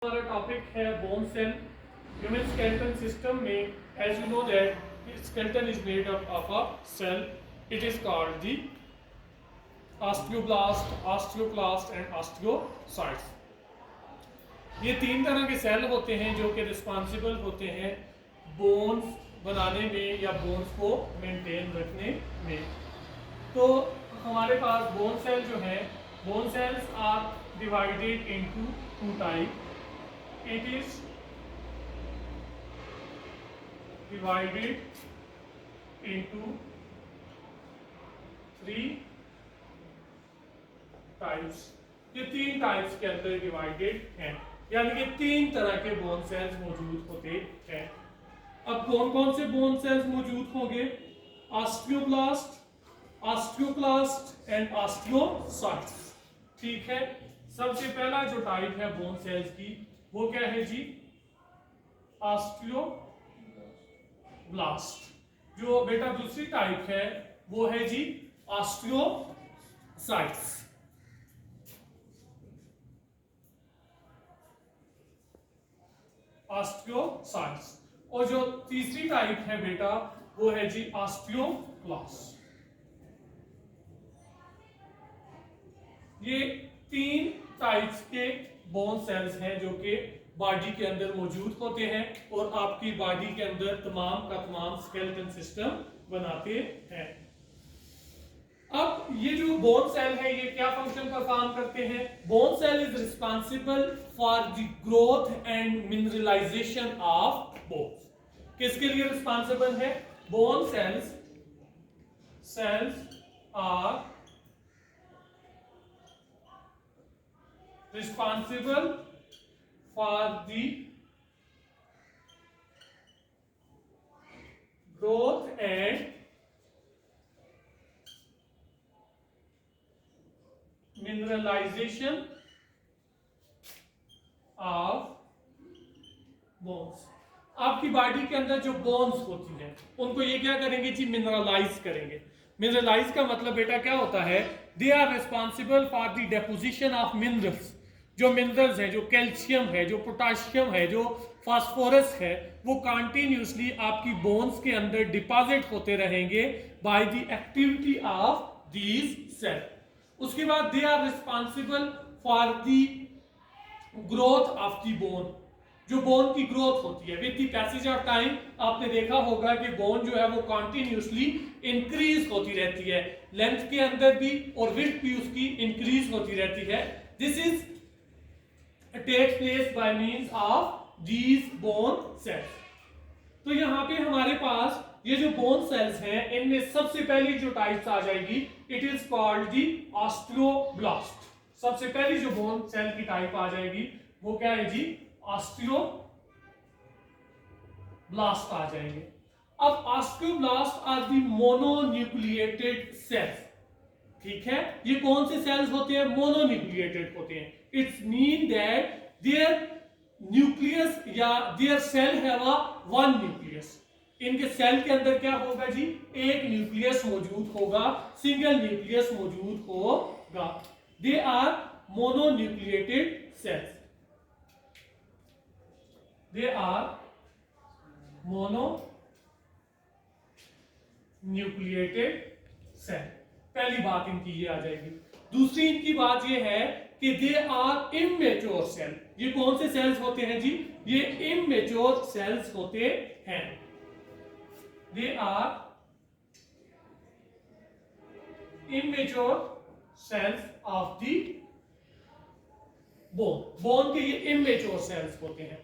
हमारा टॉपिक है bone cell. Human skeleton system में as you know that skeleton is made up of a cell. It is called the osteoblast, osteoclast and osteocytes. ये तीन तरह के cell होते हैं जो कि रिस्पॉन्सिबल होते हैं बोन्स बनाने में या बोन्स को मेंटेन रखने में। तो हमारे पास बोन सेल जो है, bone cells are divided into two type. It is divided into three types। ये तीन टाइप्स के अंदर डिवाइडेड हैं, यानी कि तीन तरह के बोन सेल्स मौजूद होते हैं। अब कौन कौन से बोन सेल्स मौजूद होंगे? Osteoblast, osteoclast and osteocytes. ठीक है, सबसे पहला जो टाइप है बोन सेल्स की वो क्या है जी? ऑस्टियोब्लास्ट। जो बेटा दूसरी टाइप है वो है जी ऑस्टियोसाइट्स। ऑस्टियोसाइट्स। और जो तीसरी टाइप है बेटा वो है जी ऑस्टियोक्लास्ट। ये तीन टाइप्स के बोन सेल्स हैं जो कि बॉडी के अंदर मौजूद होते हैं और आपकी बॉडी के अंदर तमाम का तमाम स्केलेटन सिस्टम बनाते हैं। अब ये जो बोन सेल है ये क्या फंक्शन परफॉर्म करते हैं? Bone cell is responsible for the growth and mineralisation of bones. किसके लिए रिस्पॉन्सिबल है? Bone cells are responsible for the growth and mineralization of bones। आपकी बॉडी के अंदर जो बोन्स होती हैं उनको ये क्या करेंगे जी? मिनरलाइज करेंगे। मिनरलाइज का मतलब बेटा क्या होता है? They are responsible for the deposition of minerals. जो मिनरल्स है, जो कैल्शियम है, जो पोटाशियम है, जो फास्फोरस है, वो कंटिन्यूसली आपकी बोन्स के अंदर डिपॉजिट होते रहेंगे by the activity of these cell. उसके बाद they are responsible for the growth of the bone. जो बोन की ग्रोथ होती है with the passage of time, आपने देखा होगा कि बोन जो है वो कंटिन्यूसली इंक्रीज होती रहती है, लेंथ के अंदर भी और विड्थ भी उसकी इंक्रीज होती रहती है। This is takes place by means of these bone cells। तो यहां पे हमारे पास ये जो बोन सेल्स हैं इनमें सबसे पहली जो टाइप्स आ जाएगी, it is called the osteoblast. सबसे पहली जो बोन सेल की टाइप आ जाएगी वो क्या है जी? ऑस्टियोब्लास्ट आ जाएंगे। अब ऑस्टियोब्लास्ट आर दी मोनोन्यूक्लिएटेड सेल्स। ठीक है, ये कौन से सेल्स होते हैं? मोनोन्यूक्लिएटेड होते हैं। It's mean that their nucleus या their cell have a one nucleus. इनके सेल के अंदर क्या होगा जी? एक न्यूक्लियस मौजूद होगा, सिंगल न्यूक्लियस मौजूद होगा। They are mononucleated cells. They are mononucleated cell. पहली बात इनकी ये आ जाएगी। दूसरी इनकी बात ये है कि दे आर इमेच्योर सेल। ये कौन से सेल्स होते हैं जी? ये इमेच्योर सेल्स होते हैं। They are immature cells of the bone. Bone के ये इमेच्योर सेल्स होते हैं।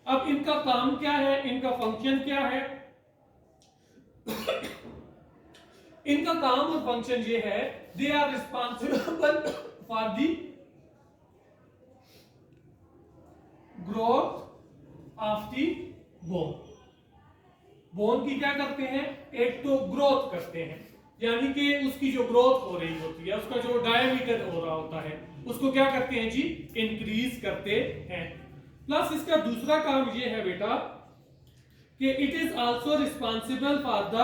अब इनका काम क्या है? इनका फंक्शन क्या है? इनका काम और फंक्शन ये है, they are responsible for the growth of the bone. Bone की क्या करते हैं? एक तो ग्रोथ करते हैं, यानी कि उसकी जो ग्रोथ हो रही होती है, उसका जो डायमीटर हो रहा होता है, उसको क्या करते हैं जी? इंक्रीज करते हैं। प्लस इसका दूसरा काम ये है बेटा कि it is also responsible for the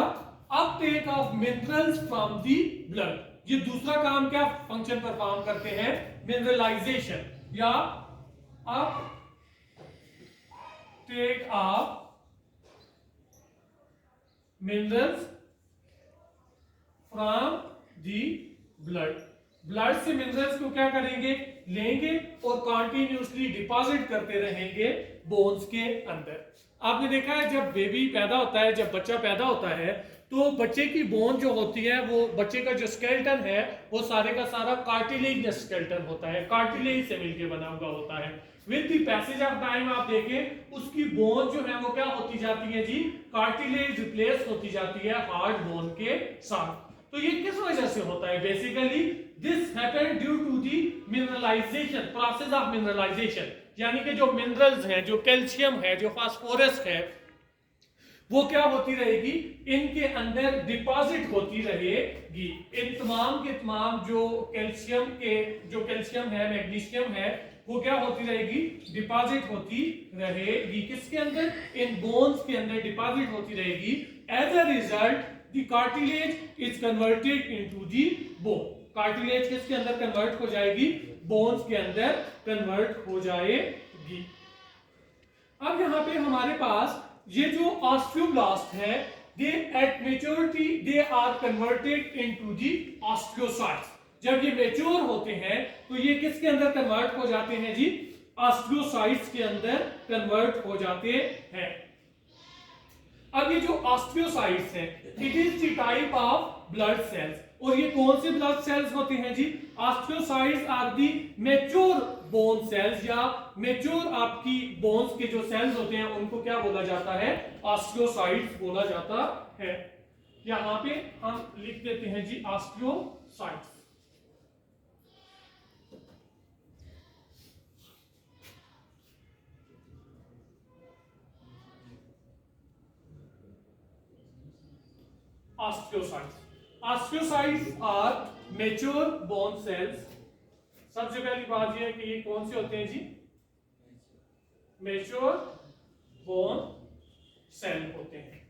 Uptake of minerals from the blood. ये दूसरा काम क्या फंक्शन परफॉर्म करते हैं? मिनरलाइजेशन या take of minerals from the blood, blood से मिनरल्स को क्या करेंगे, लेंगे और कंटिन्यूसली डिपॉजिट करते रहेंगे बोन्स के अंदर। आपने देखा है जब बेबी पैदा होता है, जब बच्चा पैदा होता है, तो बच्चे की बोन जो होती है, वो बच्चे का जो स्केलेटन है वो सारे का सारा कार्टिलेज स्केलेटन होता है, कार्टिलेज से मिलकर बना हुआ होता है। With the passage of time आप देखें उसकी बोन जो है वो क्या होती जाती है जी, कार्टिलेज रिप्लेस होती जाती है हार्ड बोन के साथ। तो ये किस वजह से होता है, basically this happened due to the mineralisation, process of mineralisation, यानी कि जो मिनरल्स हैं, जो कैल्शियम है, जो फास्फोरस है, वो क्या होती रहेगी, इनके अंदर डिपॉजिट होती रहेगी। इन तमाम के तमाम जो कैल्शियम है, मैग्नीशियम है, वो क्या होती रहेगी, डिपॉजिट होती रहेगी। किसके अंदर, इन बोन्स के अंदर डिपॉजिट होती रहेगी। As a result the cartilage is converted into the bone, cartilage किसके अंदर कन्वर्ट हो जाएगी, बोन्स के अंदर कन्वर्ट हो जाएगी। अब यहां पे हमारे पास ये जो ऑस्टियोब्लास्ट है, they at maturity they are converted into the osteocytes. जब ये मैच्योर होते हैं तो ये किसके अंदर कन्वर्ट हो जाते हैं जी, ऑस्टियोसाइट्स के अंदर कन्वर्ट हो जाते हैं। अब ये जो ऑस्टियोसाइट्स हैं, it is the type of blood cells, और ये कौन से ब्लड सेल्स होते हैं जी, osteocytes are the mature bone cells, या मैच्योर आपकी बोन्स के जो सेल्स होते हैं उनको क्या बोला जाता है, ऑस्टियोसाइट्स बोला जाता है। यहां पे हम लिख देते हैं जी osteocytes. Osteocytes, osteocytes are mature bone cells. सबसे पहली बात यह है कि ये कौन से होते हैं जी, मैच्योर बोन सेल होते हैं,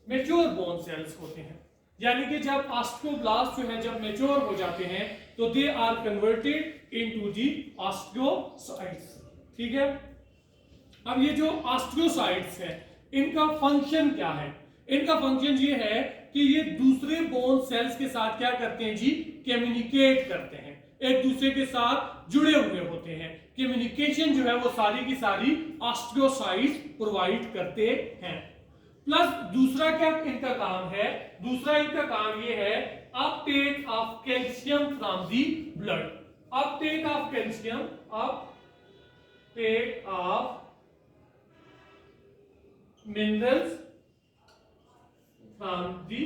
मैच्योर बोन सेल्स होते हैं। यानी कि जब ऑस्टियोब्लास्ट जो है जब मैच्योर हो जाते हैं तो they are converted into the osteocytes. ठीक है, अब ये जो ऑस्टियोसाइट्स है इनका फंक्शन क्या है, इनका फंक्शन ये है कि ये दूसरे बोन सेल्स के साथ क्या करते हैं जी, कम्युनिकेट करते हैं, एक दूसरे के साथ जुड़े हुए होते हैं। कम्युनिकेशन जो है वो सारी की सारी ऑस्टियोसाइट्स प्रोवाइड करते हैं। प्लस दूसरा क्या इनका काम है, दूसरा इनका काम ये है Uptake of calcium from the blood, Uptake of calcium, Uptake of minerals from the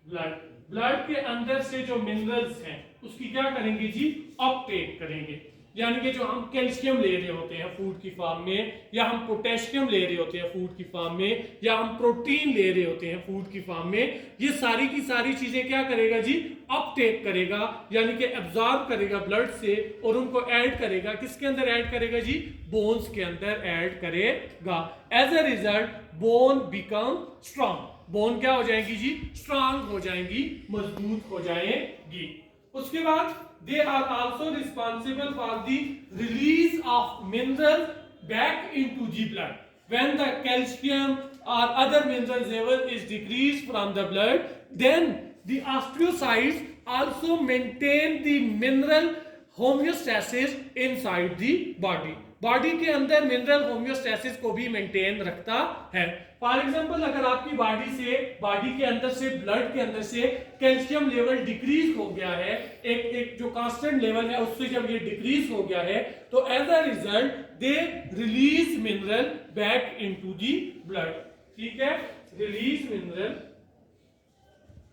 blood, blood के अंदर से जो मिनरल्स हैं उसकी क्या करेंगे जी, अपटेक करेंगे। यानी कि जो हम कैल्शियम ले रहे होते हैं फूड की फॉर्म में, या हम पोटेशियम ले रहे होते हैं फूड की फॉर्म में, या हम प्रोटीन ले रहे होते हैं फूड की फॉर्म में, ये सारी की सारी चीजें क्या करेगा जी, अपटेक करेगा, यानी कि एब्जॉर्ब करेगा ब्लड से और उनको ऐड करेगा। किसके अंदर ऐड करेगा जी, बोन्स के अंदर ऐड करेगा। As a result bone become strong, bone क्या हो जाएगी जी, स्ट्रॉन्ग हो जाएंगी, मजबूत हो जाएगी। उसके बाद they are also responsible for the release of minerals back into the blood when the calcium or other mineral level is decreased from the blood. Then the osteocytes also maintain the mineral homeostasis inside the body, body के अंदर mineral homeostasis को भी maintain रखता है। For example अगर आपकी body के अंदर से ब्लड के अंदर से कैल्शियम लेवल डिक्रीज हो गया है, एक जो कांस्टेंट लेवल है उससे जब ये डिक्रीज हो गया है तो as a result they release mineral back into the blood. ठीक है, रिलीज मिनरल